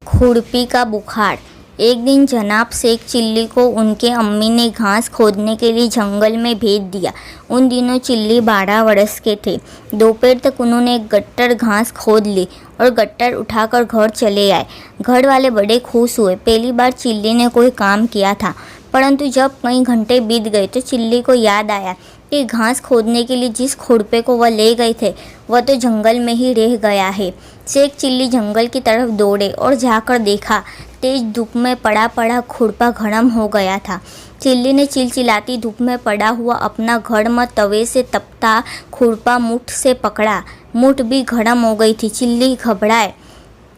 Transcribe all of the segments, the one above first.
खुरपी का बुखार। एक दिन जनाब शेख चिल्ली को उनके अम्मी ने घास खोदने के लिए जंगल में भेज दिया। उन दिनों चिल्ली 12 वर्ष के थे। दोपहर तक उन्होंने एक गट्टर घास खोद ली और गट्टर उठाकर घर चले आए। घर वाले बड़े खुश हुए। पहली बार चिल्ली ने कोई काम किया था। परंतु जब कई घंटे बीत गए तो चिल्ली को याद आया कि घास खोदने के लिए जिस खुरपे को वह ले गए थे वह तो जंगल में ही रह गया है। शेख चिल्ली जंगल की तरफ दौड़े और जाकर देखा, तेज धूप में पड़ा पड़ा खुरपा गरम हो गया था। चिल्ली ने चिलचिलाती धूप में पड़ा हुआ अपना गरम तवे से तपता खुरपा मुठ से पकड़ा। मुठ भी गरम हो गई थी। चिल्ली घबराए,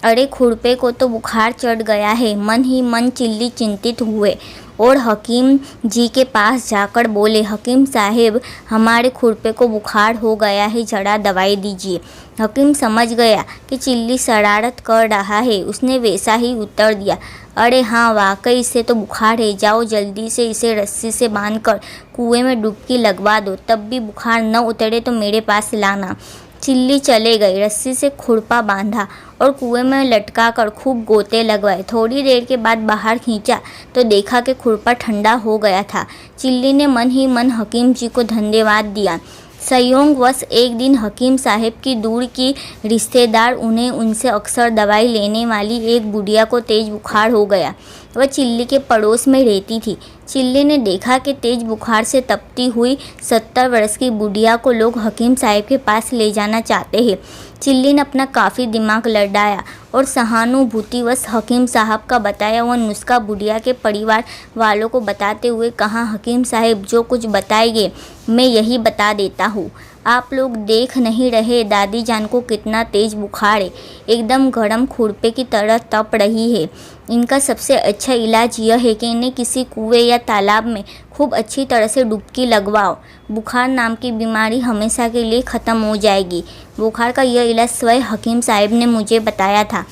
अरे खुरपे को तो बुखार चढ़ गया है। मन ही मन चिल्ली चिंतित हुए और हकीम जी के पास जाकर बोले, हकीम साहब, हमारे खुरपे को बुखार हो गया है, जरा दवाई दीजिए। हकीम समझ गया कि चिल्ली शरारत कर रहा है। उसने वैसा ही उत्तर दिया, अरे हाँ, वाकई इसे तो बुखार है। जाओ जल्दी से इसे रस्सी से बांधकर कुएं में डुबकी लगवा दो, तब भी बुखार न उतरे तो मेरे पास लाना। चिल्ली चले गए, रस्सी से खुरपा बांधा और कुएं में लटका कर खूब गोते लगवाए। थोड़ी देर के बाद बाहर खींचा तो देखा कि खुरपा ठंडा हो गया था। चिल्ली ने मन ही मन हकीम जी को धन्यवाद दिया। संयोगवश एक दिन हकीम साहब की दूर की रिश्तेदार उनसे अक्सर दवाई लेने वाली एक बुढ़िया को तेज बुखार हो गया। वह चिल्ली के पड़ोस में रहती थी। चिल्ली ने देखा कि तेज बुखार से तपती हुई 70 वर्ष की बुढ़िया को लोग हकीम साहब के पास ले जाना चाहते हैं। चिल्ली ने अपना काफ़ी दिमाग लड़ाया और सहानुभूतिवश हकीम साहब का बताया वह नुस्खा बुढ़िया के परिवार वालों को बताते हुए कहा, हकीम साहब, जो कुछ बताएंगे मैं यही बता देता हूँ। आप लोग देख नहीं रहे दादी जान को कितना तेज बुखार है, एकदम गरम खुरपे की तरह तप रही है। इनका सबसे अच्छा इलाज यह है कि इन्हें किसी कुएं या तालाब में खूब अच्छी तरह से डुबकी लगवाओ। बुखार नाम की बीमारी हमेशा के लिए ख़त्म हो जाएगी। बुखार का यह इलाज स्वयं हकीम साहब ने मुझे बताया था।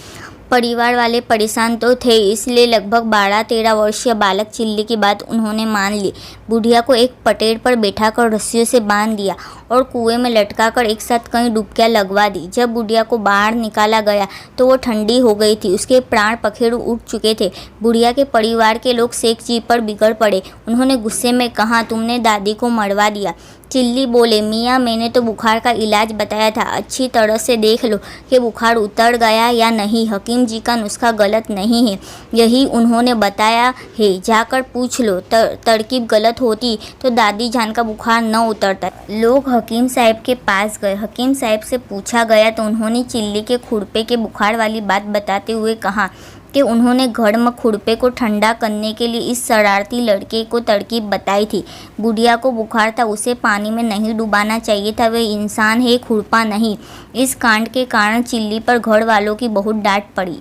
परिवार वाले परेशान तो थे, इसलिए लगभग 12-13 वर्षीय बालक चिल्ली की बात उन्होंने मान ली। बुढ़िया को एक पटेड़ पर बैठाकर रस्सियों से बांध दिया और कुएं में लटकाकर एक साथ कई डुबकियां लगवा दी। जब बुढ़िया को बाहर निकाला गया तो वो ठंडी हो गई थी। उसके प्राण पखेरु उठ चुके थे। बुढ़िया के परिवार के लोग शेख जी पर बिगड़ पड़े। उन्होंने गुस्से में कहा, तुमने दादी को मरवा दिया। चिल्ली बोले, मियाँ, मैंने तो बुखार का इलाज बताया था, अच्छी तरह से देख लो कि बुखार उतर गया या नहीं। हकीम जी का नुस्खा गलत नहीं है, यही उन्होंने बताया है, जाकर पूछ लो। तरकीब गलत होती तो दादी जान का बुखार न उतरता। लोग हकीम साहब के पास गए। हकीम साहब से पूछा गया तो उन्होंने चिल्ली के खुरपे के बुखार वाली बात बताते हुए कहा कि उन्होंने गरम खुरपे को ठंडा करने के लिए इस शरारती लड़के को तरकीब बताई थी। बुढ़िया को बुखार था, उसे पानी में नहीं डुबाना चाहिए था, वे इंसान है, खुरपा नहीं। इस कांड के कारण चिल्ली पर घर वालों की बहुत डांट पड़ी।